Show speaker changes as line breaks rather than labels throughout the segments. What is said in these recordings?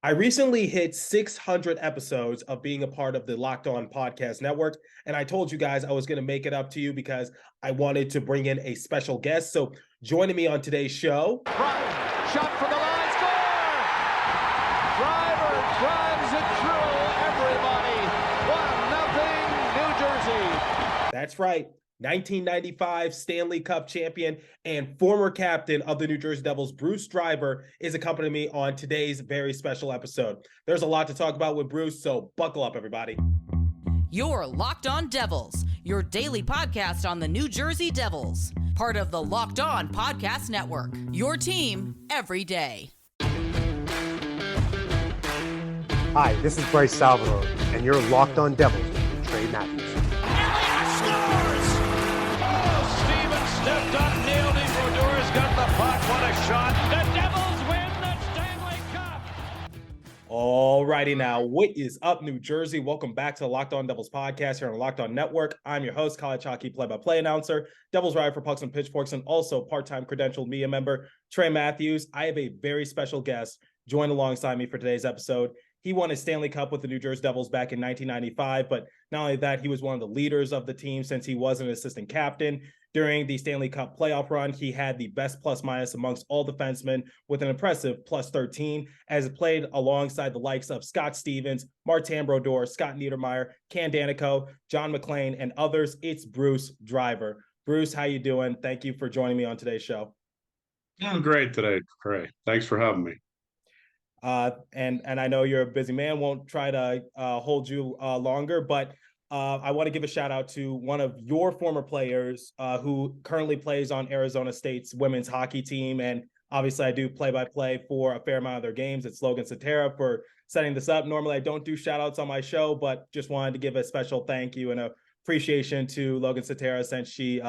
I recently hit 600 episodes of being a part of the Locked On Podcast Network. And I told you guys I was going to make it up to you because I wanted to bring in a special guest. So joining me on today's show.
Ryan, shot from the line, score! Driver drives it through everybody. 1-0 New Jersey.
That's right. 1995 Stanley Cup champion and former captain of the New Jersey Devils, Bruce Driver, is accompanying me on today's very special episode. There's a lot to talk about with Bruce, so buckle up, everybody.
You're Locked On Devils, your daily podcast on the New Jersey Devils, part of the Locked On Podcast Network, your team every day.
Hi, this is Bryce Salvador, and you're Locked On Devils with Trey Matthews.
Stepped up, nailed it. Brodor's got the puck. What a shot. The Devils win the Stanley Cup.
All righty now, what is up, New Jersey? Welcome back to the Locked On Devils podcast here on the Locked On Network. I'm your host, college hockey play-by-play announcer, Devils writer for Pucks and Pitchforks, and also part-time credentialed media member, Trey Matthews. I have a very special guest join alongside me for today's episode. He won a Stanley Cup with the New Jersey Devils back in 1995, but not only that, he was one of the leaders of the team since he was an assistant captain. During the Stanley Cup playoff run, he had the best plus-minus amongst all defensemen with an impressive plus 13, as it played alongside the likes of Scott Stevens, Martin Brodeur, Scott Niedermayer, Ken Danico, John McClain, and others. It's Bruce Driver. Bruce, how you doing? Thank you for joining me on today's show.
I'm great today, Trey. Thanks for having me.
And I know you're a busy man, won't try to hold you longer, but I want to give a shout out to one of your former players who currently plays on Arizona State's women's hockey team. And obviously I do play-by-play for a fair amount of their games. It's Logan Satera for setting this up. Normally I don't do shout outs on my show, but just wanted to give a special thank you and appreciation to Logan Satera, since she,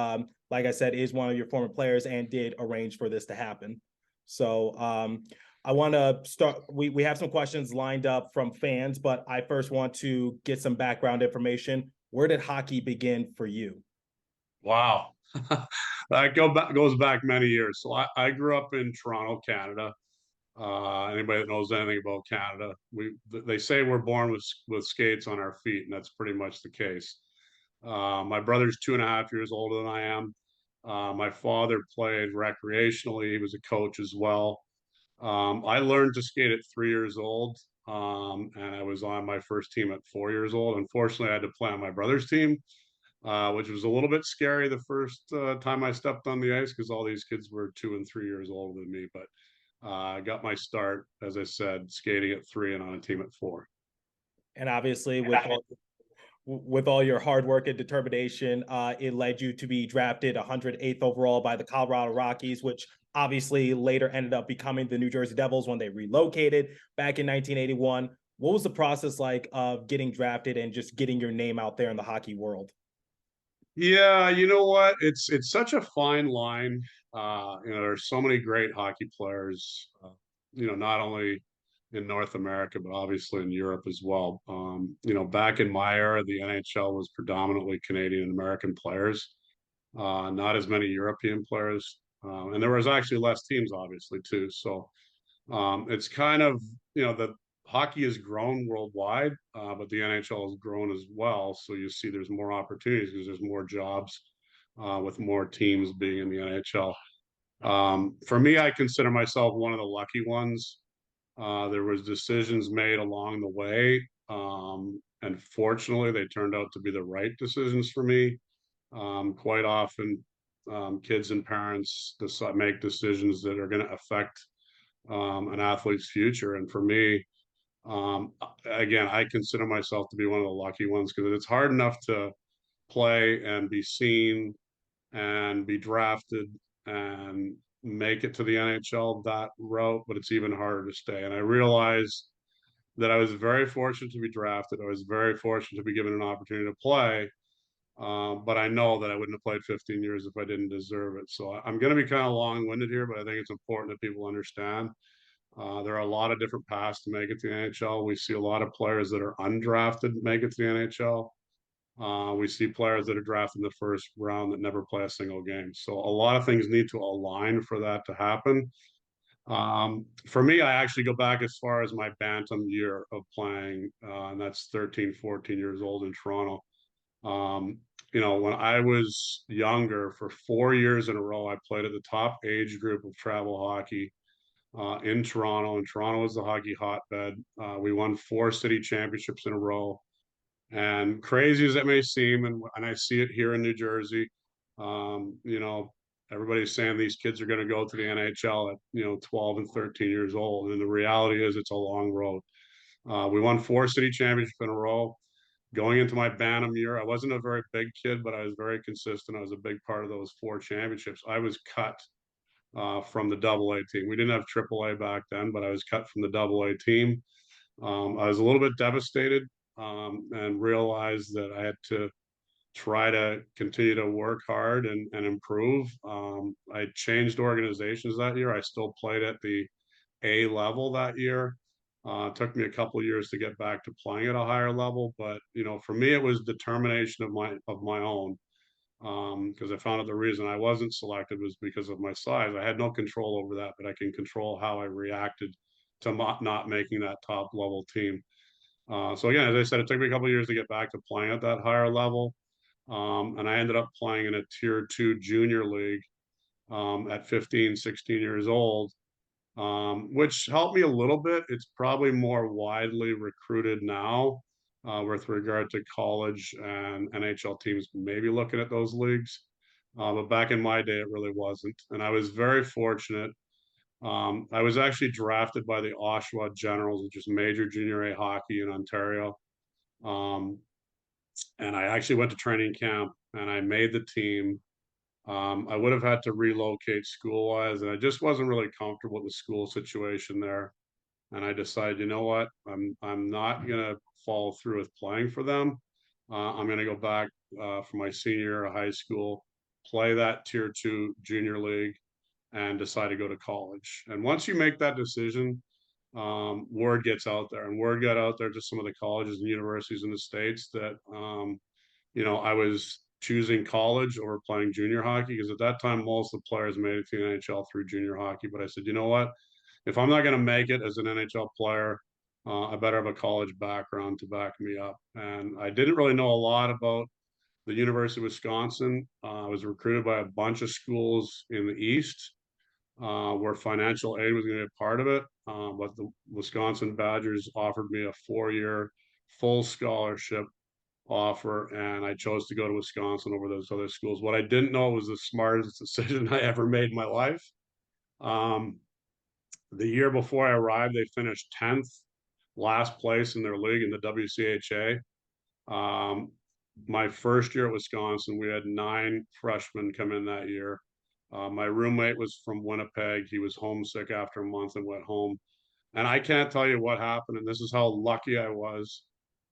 like I said, is one of your former players and did arrange for this to happen. So I want to start. We have some questions lined up from fans, but I first want to get some background information. Where did hockey begin for you?
Wow. That goes back many years. So I grew up in Toronto, Canada. Anybody that knows anything about Canada, they say we're born with skates on our feet, and that's pretty much the case. My brother's 2.5 years older than I am. My father played recreationally. He was a coach as well. I learned to skate at 3 years old, and I was on my first team at 4 years old. Unfortunately, I had to play on my brother's team, which was a little bit scary the first time I stepped on the ice, because all these kids were 2 and 3 years older than me. But I got my start, as I said, skating at 3 and on a team at 4.
And obviously, with all your hard work and determination, it led you to be drafted 108th overall by the Colorado Rockies, which obviously later ended up becoming the New Jersey Devils when they relocated back in 1981. What was the process like of getting drafted and just getting your name out there in the hockey world?
Yeah, you know what? It's such a fine line. There's so many great hockey players, not only in North America, but obviously in Europe as well. Back in my era, the NHL was predominantly Canadian American players, not as many European players. And there was actually less teams, obviously, too. So it's kind of, the hockey has grown worldwide, but the NHL has grown as well. So you see there's more opportunities because there's more jobs with more teams being in the NHL. For me, I consider myself one of the lucky ones. There was decisions made along the way, and fortunately, they turned out to be the right decisions for me. Quite often, kids and parents make decisions that are going to affect an athlete's future. And for me, again, I consider myself to be one of the lucky ones, because it's hard enough to play and be seen and be drafted and make it to the NHL that route, but it's even harder to stay. And I realized that I was very fortunate to be drafted. I was very fortunate to be given an opportunity to play. But I know that I wouldn't have played 15 years if I didn't deserve it. So I'm going to be kind of long-winded here, but I think it's important that people understand. There are a lot of different paths to make it to the NHL. We see a lot of players that are undrafted make it to the NHL. We see players that are drafted in the first round that never play a single game. So a lot of things need to align for that to happen. For me, I actually go back as far as my bantam year of playing, and that's 13, 14 years old in Toronto. Um, when I was younger, for 4 years in a row, I played at the top age group of travel hockey in Toronto, and Toronto was the hockey hotbed. We won 4 city championships in a row. And crazy as it may seem, and I see it here in New Jersey, um, you know, everybody's saying these kids are going to go to the NHL at 12 and 13 years old, and the reality is it's a long road. We won 4 city championships in a row. Going into my Bantam year, I wasn't a very big kid, but I was very consistent. I was a big part of those 4 championships. I was cut from the Double A team. We didn't have Triple A back then, but I was cut from the Double A team. I was a little bit devastated and realized that I had to try to continue to work hard and improve. I changed organizations that year. I still played at the A level that year. It took me a couple of years to get back to playing at a higher level, but for me, it was determination of my own. Because I found out the reason I wasn't selected was because of my size. I had no control over that, but I can control how I reacted to not making that top level team. So again, as I said, it took me a couple of years to get back to playing at that higher level. And I ended up playing in a tier 2 junior league at 15, 16 years old, which helped me a little bit. It's probably more widely recruited now with regard to college and NHL teams maybe looking at those leagues. But back in my day, it really wasn't. And I was very fortunate. I was actually drafted by the Oshawa Generals, which is major junior A hockey in Ontario. Um, and I actually went to training camp and I made the team. I would have had to relocate school wise, and I just wasn't really comfortable with the school situation there. And I decided, you know what, I'm not gonna follow through with playing for them. I'm gonna go back for my senior year of high school, play that tier 2 junior league, and decide to go to college. And once you make that decision, word gets out there, and word got out there to some of the colleges and universities in the States that I was choosing college over playing junior hockey because at that time most of the players made it to the NHL through junior hockey. But I said, you know what? If I'm not going to make it as an NHL player, I better have a college background to back me up. And I didn't really know a lot about the University of Wisconsin. I was recruited by a bunch of schools in the East where financial aid was going to be a part of it. But the Wisconsin Badgers offered me a 4-year full scholarship offer, and I chose to go to Wisconsin over those other schools. What I didn't know was the smartest decision I ever made in my life. Um, the year before I arrived, they finished 10th, last place in their league in the WCHA. My first year at Wisconsin, we had 9 freshmen come in that year. My roommate was from Winnipeg. He was homesick after a month and went home. And I can't tell you what happened, and this is how lucky I was.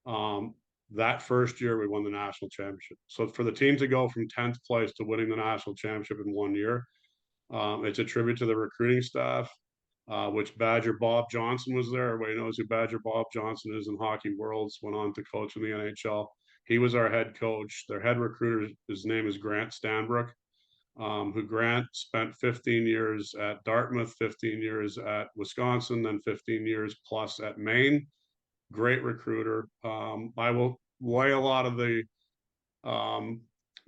Um, that first year, we won the national championship. So for the team to go from 10th place to winning the national championship in 1 year, it's a tribute to the recruiting staff, which Badger Bob Johnson was there. Everybody knows who Badger Bob Johnson is in hockey worlds, went on to coach in the NHL. He was our head coach. Their head recruiter, his name is Grant Stanbrook, who Grant spent 15 years at Dartmouth, 15 years at Wisconsin, then 15 years plus at Maine. Great recruiter. I will lay a lot of the um,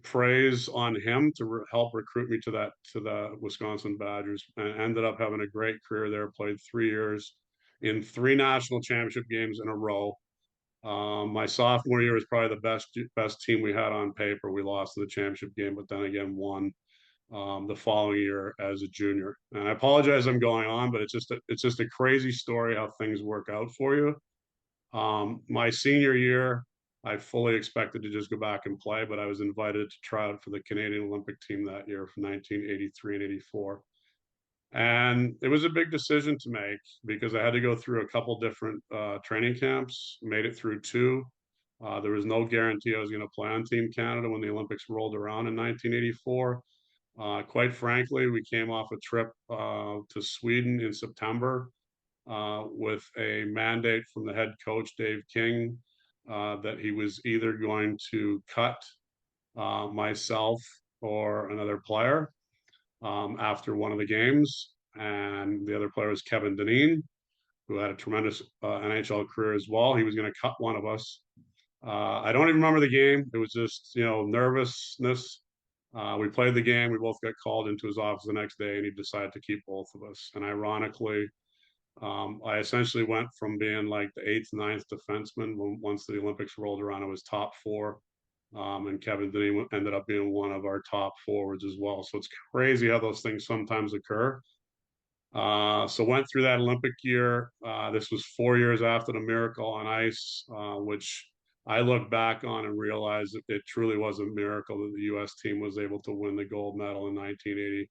praise on him to help recruit me to the Wisconsin Badgers, and ended up having a great career there. Played 3 years in 3 national championship games in a row. My sophomore year was probably the best team we had on paper. We lost in the championship game, but then again won the following year as a junior. And I apologize I'm going on, but it's just a crazy story how things work out for you. My senior year, I fully expected to just go back and play, but I was invited to try out for the Canadian Olympic team that year from 1983 and 84. And it was a big decision to make because I had to go through a couple different training camps, made it through 2. There was no guarantee I was going to play on Team Canada when the Olympics rolled around in 1984. Quite frankly, we came off a trip to Sweden in September with a mandate from the head coach, Dave King, that he was either going to cut myself or another player after one of the games. and the other player was Kevin Dineen, who had a tremendous NHL career as well. He was going to cut one of us. I don't even remember the game. It was just, nervousness. We played the game. We both got called into his office the next day, and he decided to keep both of us. And ironically, I essentially went from being like the eighth, ninth defenseman once the Olympics rolled around. I was top four. And Kevin Dineen ended up being one of our top forwards as well. So it's crazy how those things sometimes occur. So went through that Olympic year. This was 4 years after the Miracle on Ice, which I look back on and realize that it truly was a miracle that the U.S. team was able to win the gold medal in 1980.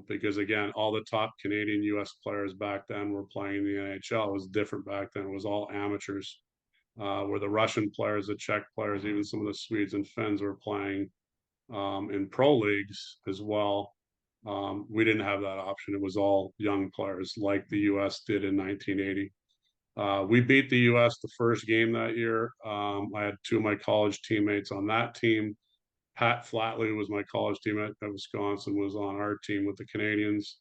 Because again, all the top Canadian U.S. players back then were playing in the NHL. It was different back then. It was all amateurs. Where the Russian players, the Czech players, even some of the Swedes and Finns were playing in pro leagues as well. We didn't have that option. It was all young players like the U.S. did in 1980. We beat the U.S. the first game that year. I had two of my college teammates on that team. Pat Flatley, who was my college teammate at Wisconsin, was on our team with the Canadians.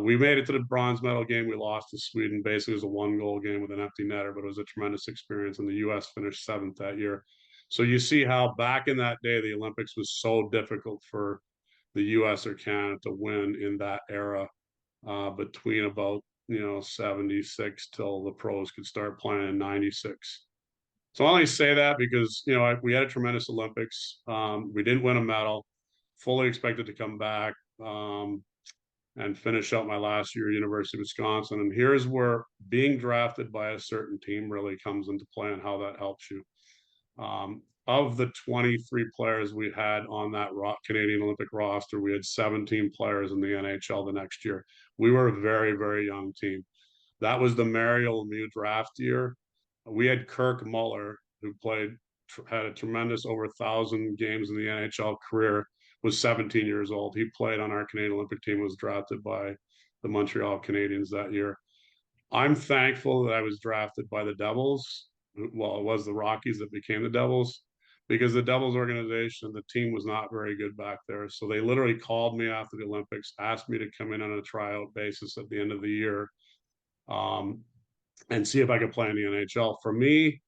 We made it to the bronze medal game. We lost to Sweden. Basically, it was a one-goal game with an empty netter, but it was a tremendous experience. And the U.S. finished seventh that year. So you see how back in that day, the Olympics was so difficult for the U.S. or Canada to win in that era, between about 76 till the pros could start playing in 96. So I only say that because we had a tremendous Olympics. We didn't win a medal. Fully expected to come back. And finish out my last year at University of Wisconsin. And here's where being drafted by a certain team really comes into play and how that helps you. Of the 23 players we had on that Canadian Olympic roster, we had 17 players in the NHL the next year. We were a very, very young team. That was the Mario Lemieux draft year. We had Kirk Muller, who had a tremendous over 1,000 games in the NHL career, was 17 years old. He played on our Canadian Olympic team, was drafted by the Montreal Canadiens that year. I'm thankful that I was drafted by the Devils. Well, it was the Rockies that became the Devils, because the Devils organization, the team was not very good back there. So they literally called me after the Olympics, asked me to come in on a tryout basis at the end of the year, and see if I could play in the NHL. For me,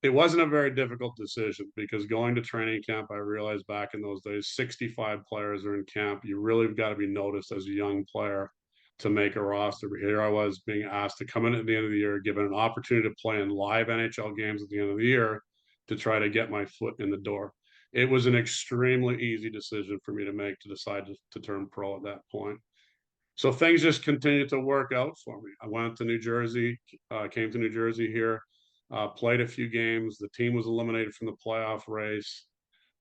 it wasn't a very difficult decision, because going to training camp, I realized back in those days, 65 players are in camp. You really got to be noticed as a young player to make a roster. But here I was being asked to come in at the end of the year, given an opportunity to play in live NHL games at the end of the year to try to get my foot in the door. It was an extremely easy decision for me to make, to decide to turn pro at that point. So things just continued to work out for me. I went to New Jersey, came to New Jersey here, played a few games. The team was eliminated from the playoff race.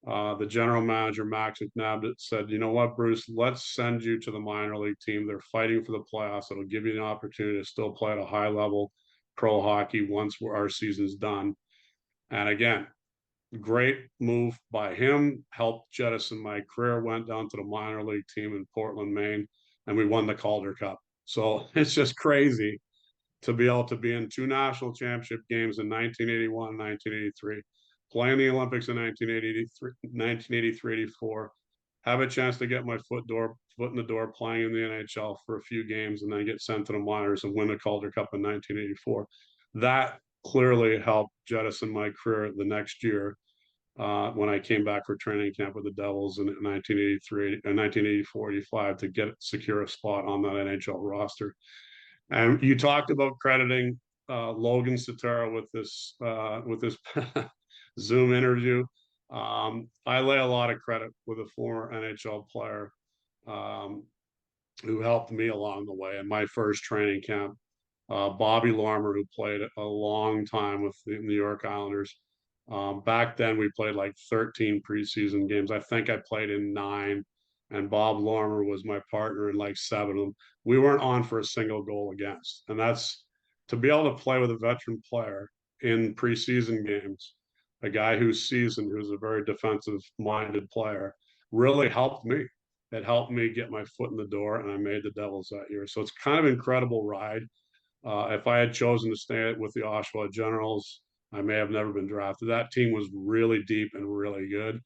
The general manager, Max McNabb, said, "You know what, Bruce, let's send you to the minor league team. They're fighting for the playoffs. It'll give you an opportunity to still play at a high level pro hockey once our season's done." And again, great move by him, helped jettison my career, went down to the minor league team in Portland, Maine, and we won the Calder Cup. So it's just crazy to be able to be in two national championship games in 1981, 1983, playing the Olympics in 1983, 84, have a chance to get my foot in the door playing in the NHL for a few games, and then get sent to the minors and win the Calder Cup in 1984. That clearly helped jettison my career the next year, when I came back for training camp with the Devils in 1983 and 1984, 85 to secure a spot on that NHL roster. And you talked about crediting Logan Sotero with this Zoom interview. I lay a lot of credit with a former NHL player who helped me along the way in my first training camp. Bobby Lormer, who played a long time with the New York Islanders. Back then, we played like 13 preseason games. I think I played in 9, and Bob Lormer was my partner in like 7 of them. We weren't on for a single goal against. And that's to be able to play with a veteran player in preseason games, a guy who's seasoned, who's a very defensive-minded player, really helped me. It helped me get my foot in the door, and I made the Devils that year. So it's kind of an incredible ride. If I had chosen to stay with the Oshawa Generals, I may have never been drafted. That team was really deep and really good.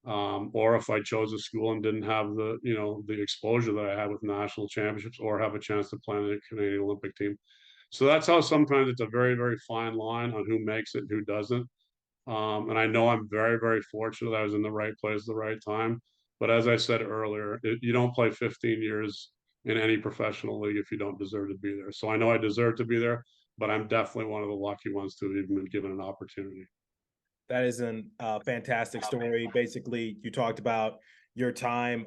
or if I chose a school and didn't have the, the exposure that I had with national championships or have a chance to play on the Canadian Olympic team. So that's how sometimes it's a very, very fine line on who makes it and who doesn't. And I know I'm very, very fortunate I was in the right place at the right time. But as I said earlier, you don't play 15 years in any professional league if you don't deserve to be there. So I know I deserve to be there, but I'm definitely one of the lucky ones to have even been given an opportunity.
That is a fantastic story. Basically, you talked about your time,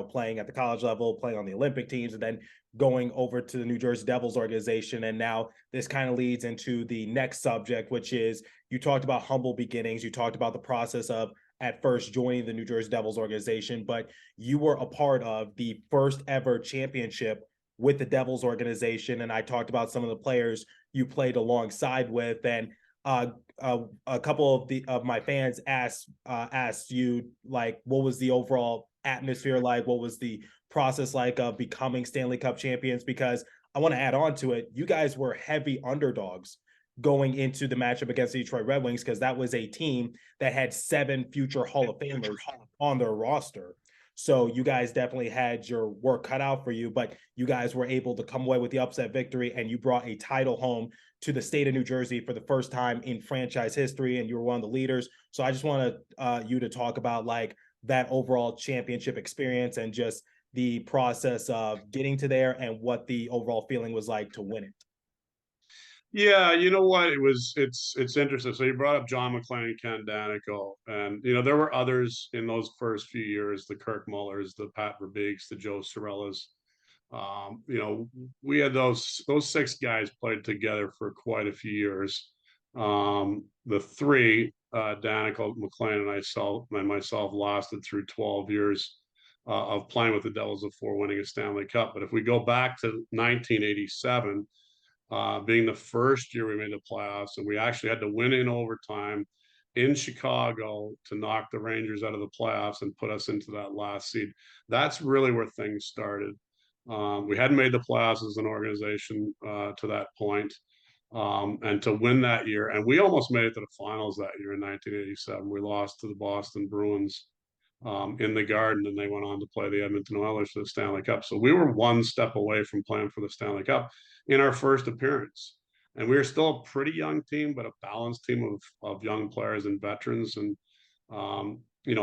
playing at the college level, playing on the Olympic teams, and then going over to the New Jersey Devils organization. And now this kind of leads into the next subject, which is you talked about humble beginnings. You talked about the process of at first joining the New Jersey Devils organization, but you were a part of the first ever championship with the Devils organization. And I talked about some of the players you played alongside with. And a couple of my fans asked you, like, what was the overall atmosphere like? What was the process like of becoming Stanley Cup champions? Because I want to add on to it, you guys were heavy underdogs going into the matchup against the Detroit Red Wings, because that was a team that had 7 future Hall of Famers on their roster. So you guys definitely had your work cut out for you, but you guys were able to come away with the upset victory, and you brought a title home to the state of New Jersey for the first time in franchise history, and you were one of the leaders. So I just want you to talk about like that overall championship experience and just the process of getting to there and what the overall feeling was like to win it.
Yeah, you know what? It's interesting. So you brought up John McClain and Ken Danico, and there were others in those first few years, the Kirk Mullers, the Pat Verbeeks, the Joe Sorellas. We had those 6 guys played together for quite a few years. The 3, Danico, McClain, and myself lasted through 12 years of playing with the Devils before winning a Stanley Cup. But if we go back to 1987, being the first year we made the playoffs, and we actually had to win in overtime in Chicago to knock the Rangers out of the playoffs and put us into that last seed. That's really where things started. We hadn't made the playoffs as an organization to that point. And to win that year, and we almost made it to the finals that year in 1987. We lost to the Boston Bruins in the Garden, and they went on to play the Edmonton Oilers for the Stanley Cup. So we were one step away from playing for the Stanley Cup in our first appearance. And we were still a pretty young team, but a balanced team of young players and veterans. And,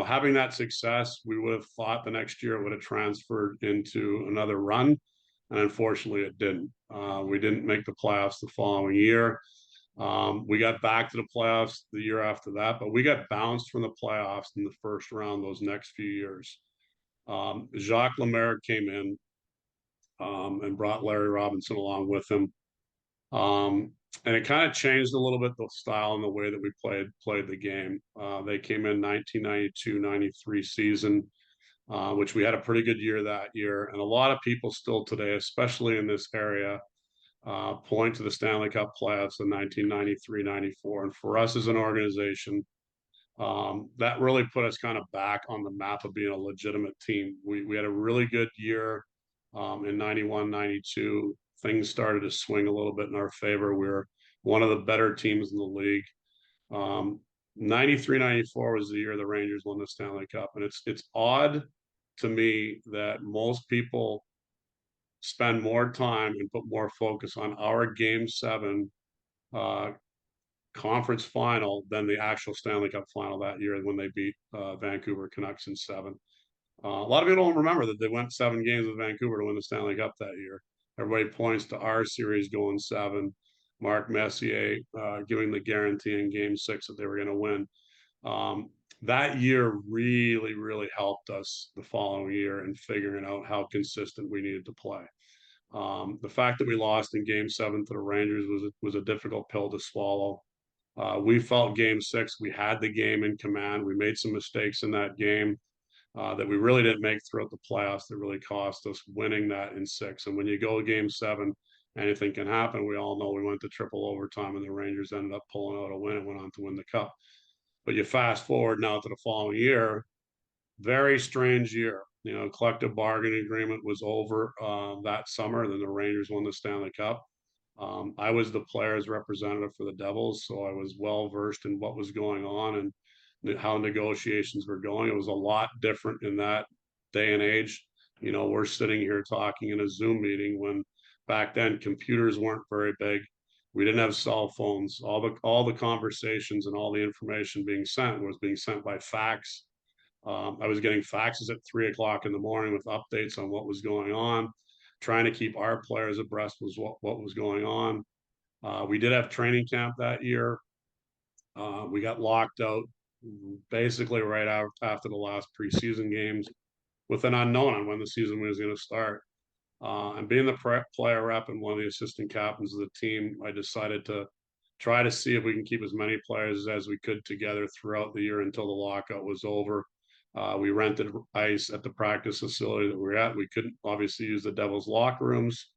having that success, we would have thought the next year it would have transferred into another run. And unfortunately, it didn't. We didn't make the playoffs the following year. We got back to the playoffs the year after that, but we got bounced from the playoffs in the first round those next few years. Jacques Lemaire came in and brought Larry Robinson along with him. And it kind of changed a little bit the style and the way that we played the game. They came in 1992-93 season, which we had a pretty good year that year. And a lot of people still today, especially in this area, point to the Stanley Cup playoffs in 1993-94. And for us as an organization, that really put us kind of back on the map of being a legitimate team. We had a really good year in 91-92. Things started to swing a little bit in our favor. We were one of the better teams in the league. 93-94 was the year the Rangers won the Stanley Cup. And it's odd to me that most people spend more time and put more focus on our Game 7 conference final than the actual Stanley Cup final that year when they beat Vancouver Canucks in 7. A lot of people don't remember that they went 7 games with Vancouver to win the Stanley Cup that year. Everybody points to our series going 7. Mark Messier giving the guarantee in Game 6 that they were going to win. That year really, really helped us the following year in figuring out how consistent we needed to play. The fact that we lost in Game 7 to the Rangers was a difficult pill to swallow. We felt Game 6, we had the game in command. We made some mistakes in that game that we really didn't make throughout the playoffs that really cost us winning that in 6. And when you go to Game 7, anything can happen. We all know we went to triple overtime and the Rangers ended up pulling out a win and went on to win the Cup. But you fast forward now to the following year, very strange year. Collective bargaining agreement was over that summer. Then the Rangers won the Stanley Cup. I was the players representative for the Devils, so I was well versed in what was going on. And how negotiations were going. It was a lot different in that day and age. We're sitting here talking in a Zoom meeting when back then computers weren't very big. We didn't have cell phones. All the conversations and all the information being sent was being sent by fax. I was getting faxes at 3 o'clock in the morning with updates on what was going on, trying to keep our players abreast was what was going on. We did have training camp that year. We got locked out basically right after the last preseason games with an unknown on when the season was going to start. And being the player rep and one of the assistant captains of the team, I decided to try to see if we can keep as many players as we could together throughout the year until the lockout was over. We rented ice at the practice facility that we were at. We couldn't obviously use the Devils locker rooms,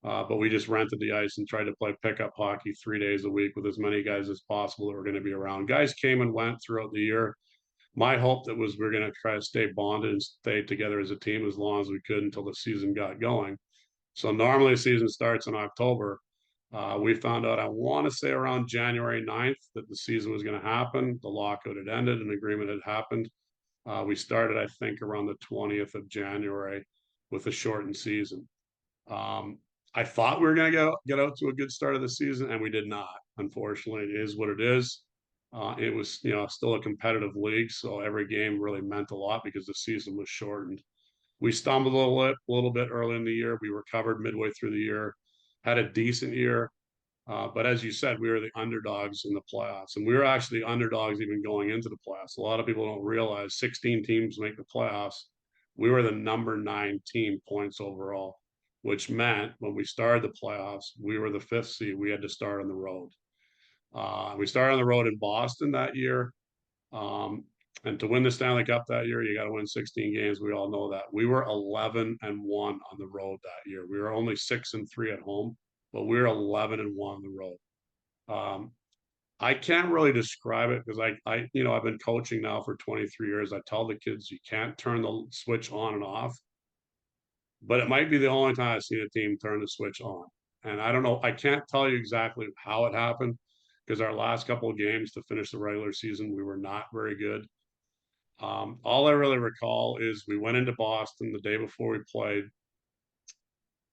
but we just rented the ice and tried to play pickup hockey 3 days a week with as many guys as possible that were going to be around. Guys came and went throughout the year. My hope that was we're going to try to stay bonded and stay together as a team as long as we could until the season got going. So normally the season starts in October. We found out, I want to say around January 9th, that the season was going to happen. The lockout had ended, an agreement had happened. We started, I think, around the 20th of January with a shortened season. I thought we were going to get out to a good start of the season, and we did not. Unfortunately, it is what it is. It was, still a competitive league, so every game really meant a lot because the season was shortened. We stumbled a little bit early in the year. We recovered midway through the year, had a decent year. But as you said, we were the underdogs in the playoffs, and we were actually underdogs even going into the playoffs. A lot of people don't realize 16 teams make the playoffs. We were the number 9 team points overall, which meant when we started the playoffs, we were the 5th seed. We had to start on the road. We started on the road in Boston that year. And to win the Stanley Cup that year, you got to win 16 games. We all know that. We were 11-1 on the road that year. We were only 6-3 at home, but we were 11-1 on the road. I can't really describe it because I've been coaching now for 23 years. I tell the kids you can't turn the switch on and off, but it might be the only time I've seen a team turn the switch on. And I don't know. I can't tell you exactly how it happened because our last couple of games to finish the regular season, we were not very good. All I really recall is we went into Boston the day before we played.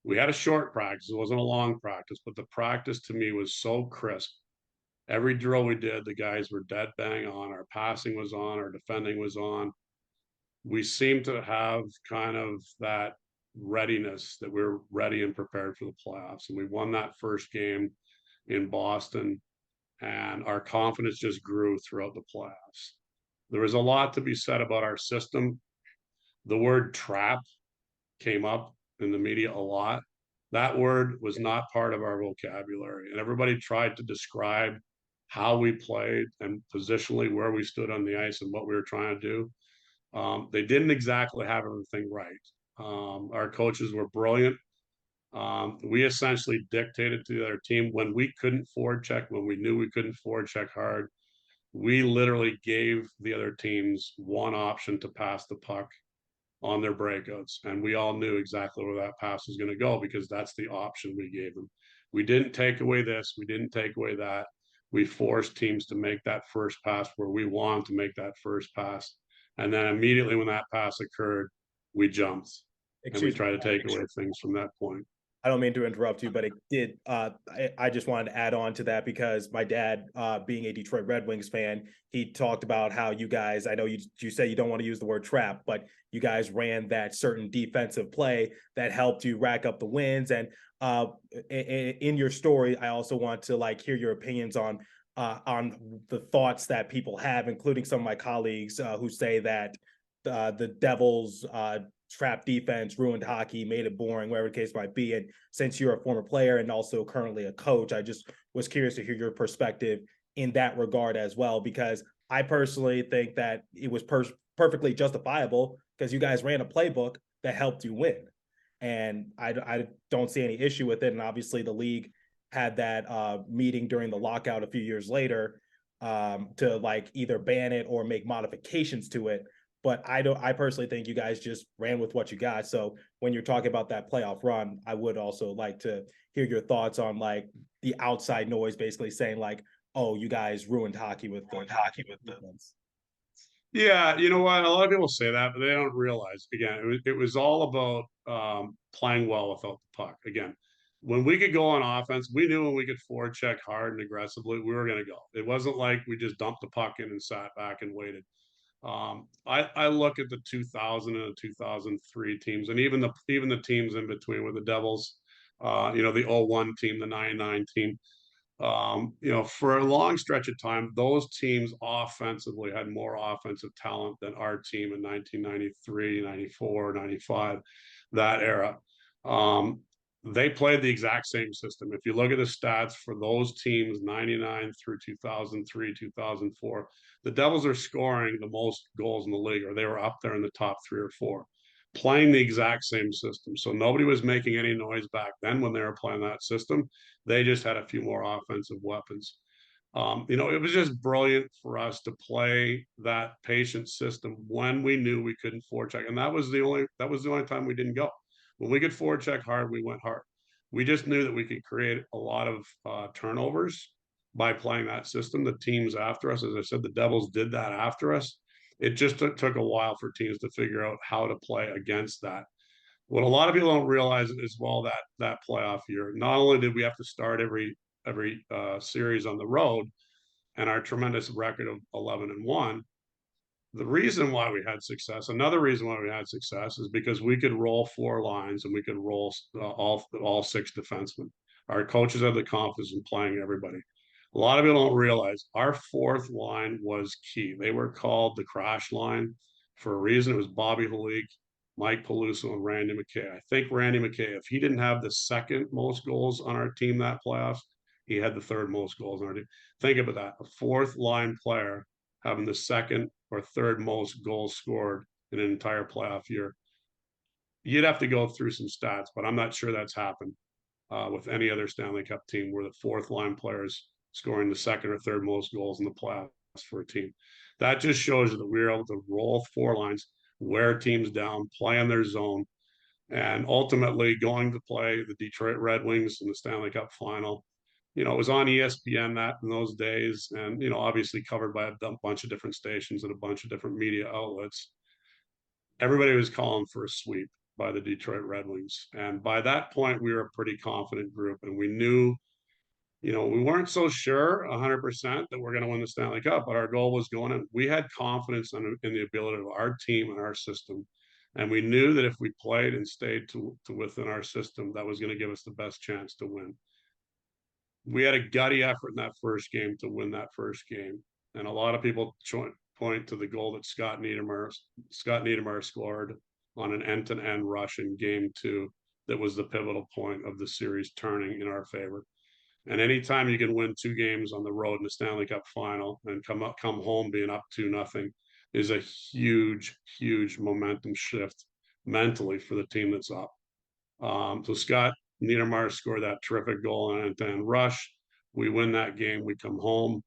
We had a short practice. It wasn't a long practice, but the practice to me was so crisp. Every drill we did, the guys were dead bang on. Our passing was on. Our defending was on. We seemed to have kind of that readiness that we're ready and prepared for the playoffs. And we won that first game in Boston, and our confidence just grew throughout the playoffs. There was a lot to be said about our system. The word trap came up in the media a lot. That word was not part of our vocabulary, and everybody tried to describe how we played and positionally where we stood on the ice and what we were trying to do. They didn't exactly have everything right. Our coaches were brilliant. We essentially dictated to the other team when we couldn't forward check, when we knew we couldn't forward check hard. We literally gave the other teams one option to pass the puck on their breakouts. And we all knew exactly where that pass was going to go because that's the option we gave them. We didn't take away this. We didn't take away that. We forced teams to make that first pass where we wanted to make that first pass. And then immediately when that pass occurred, we jumped. And we tried to take away things from that point.
I don't mean to interrupt you, but it did. I just wanted to add on to that because my dad, being a Detroit Red Wings fan, he talked about how you guys, I know you say you don't want to use the word trap, but you guys ran that certain defensive play that helped you rack up the wins. And in your story, I also want to hear your opinions on the thoughts that people have, including some of my colleagues who say that the Devils trap defense ruined hockey, made it boring, whatever the case might be. And since you're a former player and also currently a coach, I just was curious to hear your perspective in that regard as well, because I personally think that it was perfectly justifiable because you guys ran a playbook that helped you win. And I don't see any issue with it. And obviously the league had that meeting during the lockout a few years later to either ban it or make modifications to it. But I personally think you guys just ran with what you got. So when you're talking about that playoff run, I would also like to hear your thoughts on the outside noise, basically saying oh, you guys ruined hockey with the defense.
Yeah, you know what? A lot of people say that, but they don't realize. Again, it was all about playing well without the puck. Again, when we could go on offense, we knew when we could forecheck hard and aggressively, we were going to go. It wasn't like we just dumped the puck in and sat back and waited. I look at the 2000 and the 2003 teams, and even the teams in between with the Devils, the 01 team, the 99 team. For a long stretch of time, those teams offensively had more offensive talent than our team in 1993, 94, 95, that era. They played the exact same system. If you look at the stats for those teams, 99 through 2003, 2004, the Devils are scoring the most goals in the league, or they were up there in the top 3 or 4, playing the exact same system. So nobody was making any noise back then when they were playing that system. They just had a few more offensive weapons. It was just brilliant for us to play that patient system when we knew we couldn't forecheck, and that was the only time we didn't go. When we could forecheck hard, we went hard. We just knew that we could create a lot of turnovers by playing that system. The teams after us, as I said, the Devils did that after us. It just took a while for teams to figure out how to play against that. What a lot of people don't realize as well, that playoff year, not only did we have to start every series on the road, and our tremendous record of 11-1, the reason why we had success, another reason why we had success, is because we could roll 4 lines and we could roll all 6 defensemen. Our coaches had the confidence in playing everybody. A lot of people don't realize our 4th line was key. They were called the crash line for a reason. It was Bobby Halik, Mike Peluso, and Randy McKay. I think Randy McKay, if he didn't have the second most goals on our team that playoffs, he had the third most goals on our team. Think about that. A 4th line player having the second or third most goals scored in an entire playoff year. You'd have to go through some stats, but I'm not sure that's happened with any other Stanley Cup team where the 4th line players scoring the second or third most goals in the playoffs for a team. That just shows you that we were able to roll 4 lines, wear teams down, play in their zone, and ultimately going to play the Detroit Red Wings in the Stanley Cup final. It was on ESPN in those days, and obviously covered by a bunch of different stations and a bunch of different media outlets. Everybody was calling for a sweep by the Detroit Red Wings, and by that point, we were a pretty confident group, and we knew, we weren't so sure 100% that we're going to win the Stanley Cup, but our goal was going in. We had confidence in the ability of our team and our system, and we knew that if we played and stayed to within our system, that was going to give us the best chance to win. We had a gutty effort in that first game to win that first game. And a lot of people point to the goal that Scott Niedermayer scored on an end-to-end rush in game 2 that was the pivotal point of the series turning in our favor. And anytime you can win 2 games on the road in the Stanley Cup final and come home being up 2-0 is a huge, huge momentum shift mentally for the team that's up. So Scott Niedermayer scored that terrific goal on an end-to-end rush. We win that game. We come home.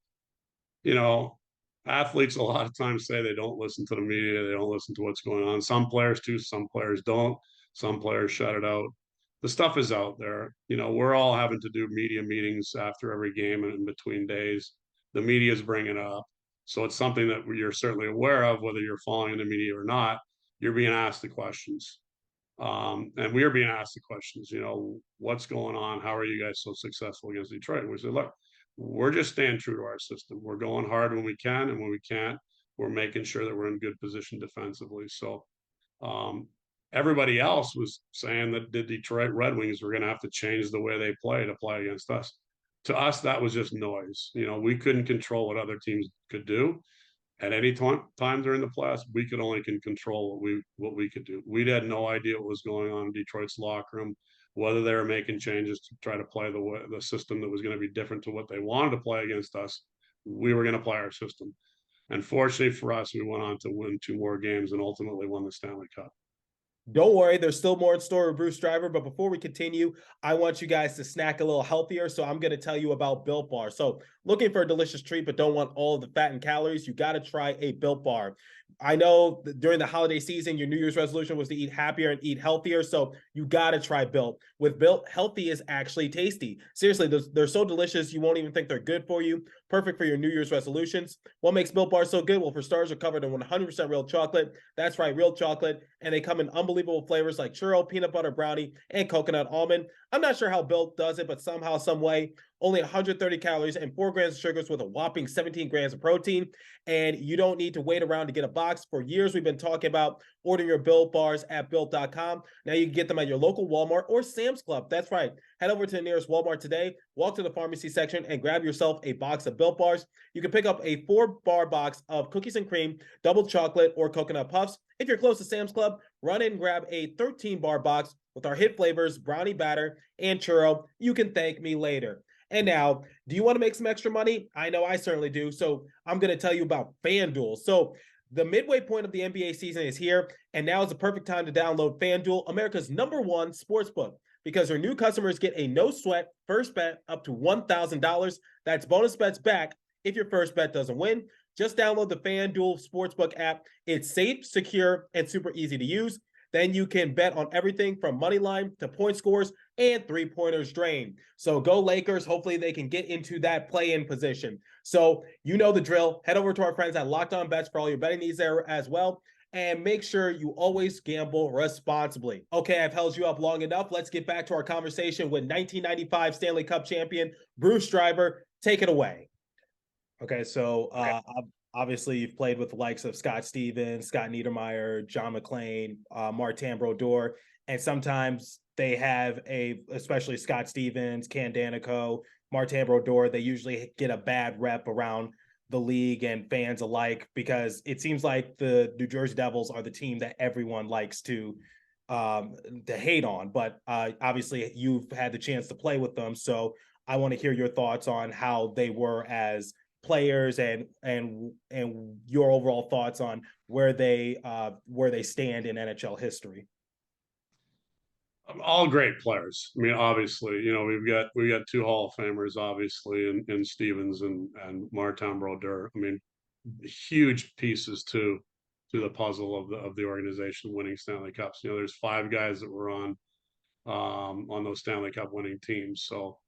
Athletes a lot of times say they don't listen to the media. They don't listen to what's going on. Some players do. Some players don't. Some players shut it out. The stuff is out there. We're all having to do media meetings after every game and in between days. The media is bringing it up. So it's something that you're certainly aware of, whether you're following the media or not. You're being asked the questions. And we are being asked the questions, what's going on? How are you guys so successful against Detroit? And we said, look, we're just staying true to our system. We're going hard when we can, and when we can't, we're making sure that we're in good position defensively. So everybody else was saying that the Detroit Red Wings were going to have to change the way they play to play against us. To us, that was just noise. We couldn't control what other teams could do. At any time during the playoffs, we could only control what we could do. We had no idea what was going on in Detroit's locker room, whether they were making changes to try to play the system that was going to be different to what they wanted to play against us. We were going to play our system. And fortunately for us, we went on to win 2 more games and ultimately won the Stanley Cup.
Don't worry, there's still more in store with Bruce Driver, but before we continue, I want you guys to snack a little healthier, so I'm going to tell you about Built Bar. So looking for a delicious treat but don't want all of the fat and calories, you got to try a Built Bar. I know during the holiday season, your New Year's resolution was to eat happier and eat healthier. So you got to try Built. With Built, healthy is actually tasty. Seriously, they're so delicious, you won't even think they're good for you. Perfect for your New Year's resolutions. What makes Built Bars so good? Well, for starters, are covered in 100% real chocolate. That's right, real chocolate. And they come in unbelievable flavors like churro, peanut butter brownie, and coconut almond. I'm not sure how Built does it, but somehow, some way, only 130 calories and 4 grams of sugars with a whopping 17 grams of protein. And you don't need to wait around to get a box. For years, we've been talking about ordering your Built Bars at Built.com. Now you can get them at your local Walmart or Sam's Club. That's right. Head over to the nearest Walmart today, walk to the pharmacy section, and grab yourself a box of Built Bars. You can pick up a 4-bar box of cookies and cream, double chocolate, or coconut puffs. If you're close to Sam's Club, run in and grab a 13-bar box with our hit flavors, brownie batter, and churro. You can thank me later. And now, do you want to make some extra money? I know I certainly do. So I'm going to tell you about FanDuel. So the midway point of the NBA season is here, and now is the perfect time to download FanDuel, America's #1 sportsbook, because our new customers get a no-sweat first bet up to $1,000. That's bonus bets back if your first bet doesn't win. Just download the FanDuel Sportsbook app. It's safe, secure, and super easy to use. Then you can bet on everything from money line to point scores and three-pointers drained. So go Lakers. Hopefully they can get into that play-in position. So you know the drill. Head over to our friends at Locked On Bets for all your betting needs there as well. And make sure you always gamble responsibly. Okay, I've held you up long enough. Let's get back to our conversation with 1995 Stanley Cup champion Bruce Driver. Take it away. Okay, so obviously you've played with the likes of Scott Stevens, Scott Niedermayer, John McClain, Martin Brodeur, and sometimes they have especially Scott Stevens, Ken Danico, Martin Brodeur, they usually get a bad rep around the league and fans alike because it seems like the New Jersey Devils are the team that everyone likes to hate on. But obviously you've had the chance to play with them, so I want to hear your thoughts on how they were as players and your overall thoughts on where they stand in NHL history.
All great players. I mean, obviously, you know, we got 2 Hall of Famers, obviously, in Stevens and Martin Brodeur. I mean, huge pieces to the puzzle of the organization winning Stanley Cups. You know, there's 5 guys that were on those Stanley Cup winning teams. So,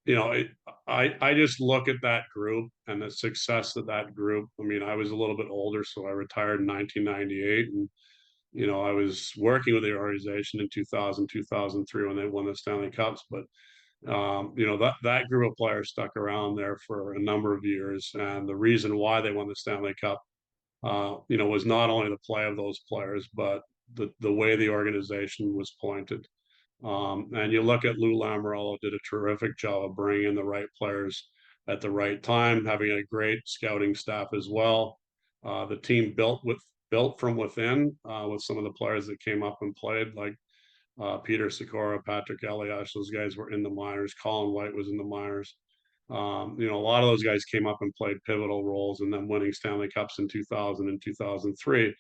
you know, I just look at that group and the success of that group. I mean, I was a little bit older, so I retired in 1998, and you know, I was working with the organization in 2000, 2003 when they won the Stanley Cups. But you know, that group of players stuck around there for a number of years, and the reason why they won the Stanley Cup, you know, was not only the play of those players, but the way the organization was pointed. And you look at Lou Lamoriello did a terrific job of bringing in the right players at the right time, having a great scouting staff as well. The team built from within with some of the players that came up and played, like Peter Sikora, Patrick Elias. Those guys were in the minors. Colin White was in the minors. You know, a lot of those guys came up and played pivotal roles in them winning Stanley Cups in 2000 and 2003.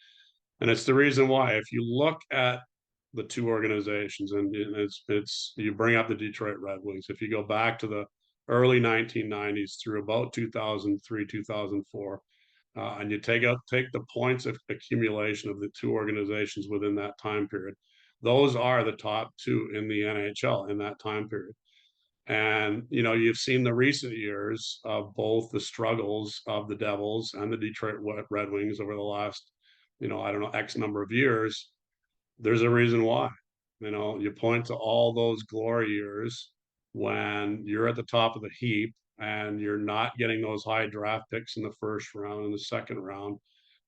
And it's the reason why, if you look at the 2 organizations, and it's you bring up the Detroit Red Wings. If you go back to the early 1990s through about 2003, 2004, and you take the points of accumulation of the 2 organizations within that time period, those are the top 2 in the NHL in that time period. And you know, you've seen the recent years of both the struggles of the Devils and the Detroit Red Wings over the last, you know, I don't know, X number of years. There's a reason why. You know, you point to all those glory years when you're at the top of the heap and you're not getting those high draft picks in the first round and the second round.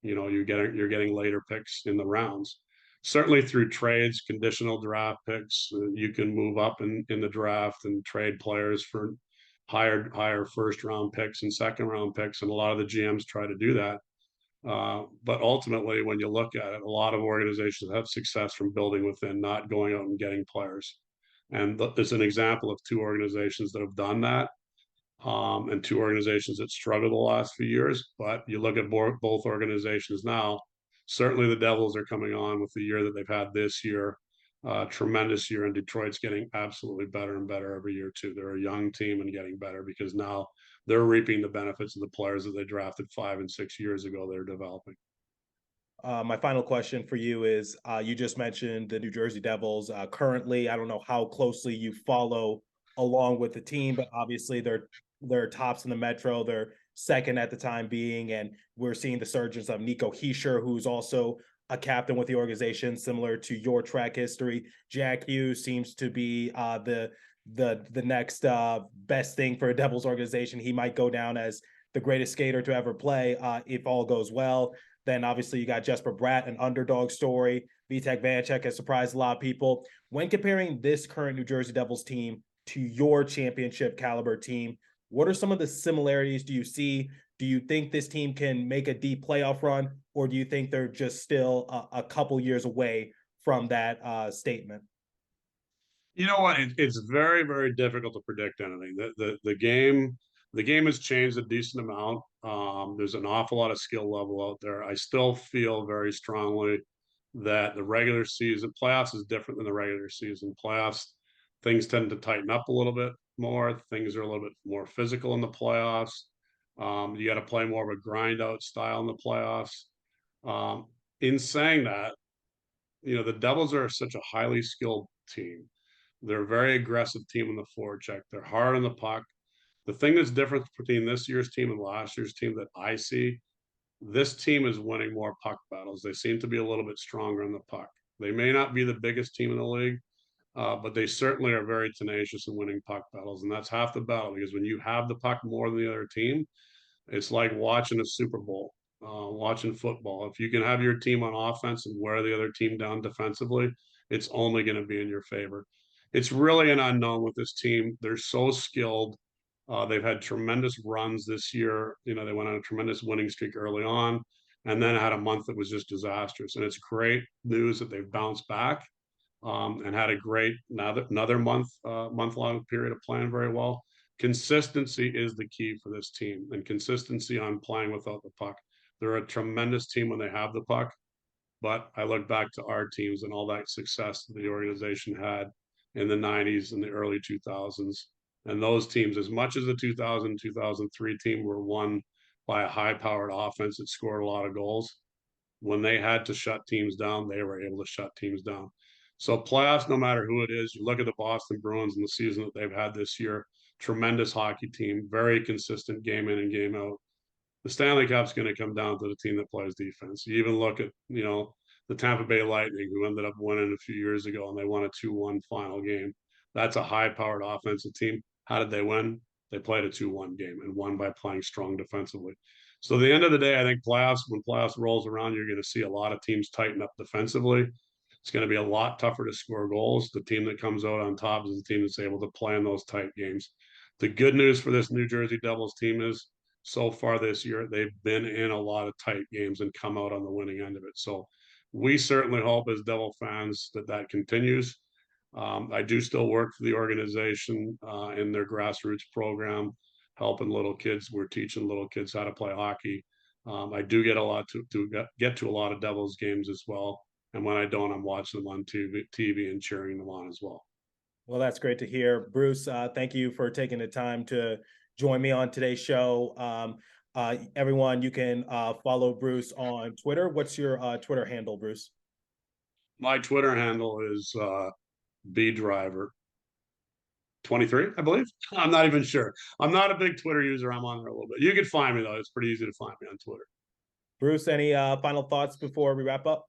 You know, you're getting later picks in the rounds. Certainly through trades, conditional draft picks, you can move up in the draft and trade players for higher first round picks and second round picks, and a lot of the GMs try to do that. But ultimately, when you look at it, a lot of organizations have success from building within, not going out and getting players. And there's an example of 2 organizations that have done that, and 2 organizations that struggled the last few years. But you look at both organizations now, certainly the Devils are coming on with the year that they've had this year. tremendous year, and Detroit's getting absolutely better and better every year too. They're a young team and getting better because now they're reaping the benefits of the players that they drafted 5 and 6 years ago. They're developing.
My final question for you is, you just mentioned the New Jersey Devils. Currently, I don't know how closely you follow along with the team, but obviously they're tops in the Metro. They're second at the time being, and we're seeing the surgence of Nico Hischier, who's also a captain with the organization, similar to your track history. Jack Hughes seems to be the next best thing for a Devils organization. He might go down as the greatest skater to ever play if all goes well. Then obviously you got Jesper Bratt, an underdog story. Vitek Vanecek has surprised a lot of people. When comparing this current New Jersey Devils team to your championship caliber team, what are some of the similarities do you see? Do you think this team can make a deep playoff run, or do you think they're just still a couple years away from that statement?
You know what? It's very, very difficult to predict anything. The game has changed a decent amount. There's an awful lot of skill level out there. I still feel very strongly that the regular season playoffs is different than the regular season. Playoffs, things tend to tighten up a little bit more. Things are a little bit more physical in the playoffs. You got to play more of a grind out style in the playoffs. In saying that, the Devils are such a highly skilled team. They're a very aggressive team in the forecheck. They're hard on the puck. The thing that's different between this year's team and last year's team that I see, this team is winning more puck battles. They seem to be a little bit stronger on the puck. They may not be the biggest team in the league, but they certainly are very tenacious in winning puck battles. And that's half the battle, because when you have the puck more than the other team, it's like watching a Super Bowl, watching football. If you can have your team on offense and wear the other team down defensively, it's only going to be in your favor. It's really an unknown with this team. They're so skilled. They've had tremendous runs this year. They went on a tremendous winning streak early on, and then had a month that was just disastrous. And it's great news that they've bounced back, and had a great another month-long period of playing very well. Consistency is the key for this team, and consistency on playing without the puck. They're a tremendous team when they have the puck, but I look back to our teams and all that success that the organization had in the 90s and the early 2000s. And those teams, as much as the 2000, 2003 team were won by a high-powered offense that scored a lot of goals, when they had to shut teams down, they were able to shut teams down. So playoffs, no matter who it is, you look at the Boston Bruins and the season that they've had this year, tremendous hockey team, very consistent game in and game out. The Stanley Cup's going to come down to the team that plays defense. You even look at, the Tampa Bay Lightning, who ended up winning a few years ago, and they won a 2-1 final game. That's a high-powered offensive team. How did they win? They played a 2-1 game and won by playing strong defensively. So at the end of the day, I think when playoffs rolls around, you're going to see a lot of teams tighten up defensively. It's going to be a lot tougher to score goals. The team that comes out on top is the team that's able to play in those tight games. The good news for this New Jersey Devils team is, so far this year, they've been in a lot of tight games and come out on the winning end of it. So we certainly hope as Devil fans that continues. I do still work for the organization in their grassroots program, helping little kids. We're teaching little kids how to play hockey. I do get a lot to get to a lot of Devils games as well. And when I don't, I'm watching them on TV and cheering them on as well.
Well, that's great to hear. Bruce, thank you for taking the time to join me on today's show. Everyone, you can follow Bruce on Twitter. What's your Twitter handle, Bruce?
My Twitter handle is BDriver 23, I believe. I'm not even sure. I'm not a big Twitter user. I'm on there a little bit. You can find me though. It's pretty easy to find me on Twitter.
Bruce, any final thoughts before we wrap up?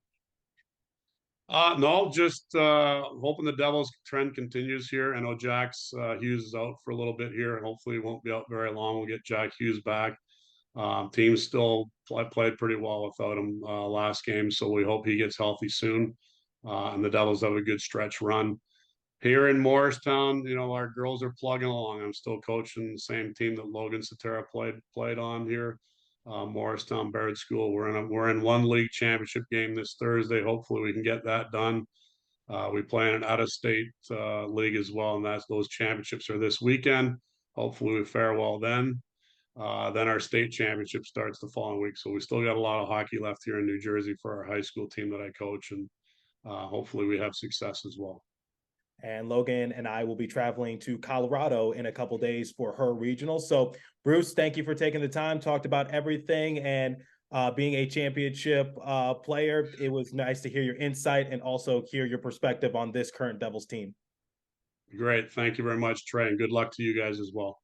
No, just hoping the Devils trend continues here. I know Jack's Hughes is out for a little bit here, and hopefully he won't be out very long. We'll get Jack Hughes back. Team still played pretty well without him last game, so we hope he gets healthy soon. And the Devils have a good stretch run. Here in Morristown, our girls are plugging along. I'm still coaching the same team that Logan Satara played on here. Morristown Baird School. We're in one league championship game this Thursday. Hopefully we can get that done. We play in an out-of-state league as well, and those championships are this weekend. Hopefully we fare well then. Then our state championship starts the following week. So we still got a lot of hockey left here in New Jersey for our high school team that I coach, and hopefully we have success as well.
And Logan and I will be traveling to Colorado in a couple days for her regional. So, Bruce, thank you for taking the time, talked about everything, and being a championship player. It was nice to hear your insight and also hear your perspective on this current Devils team.
Great. Thank you very much, Trey, and good luck to you guys as well.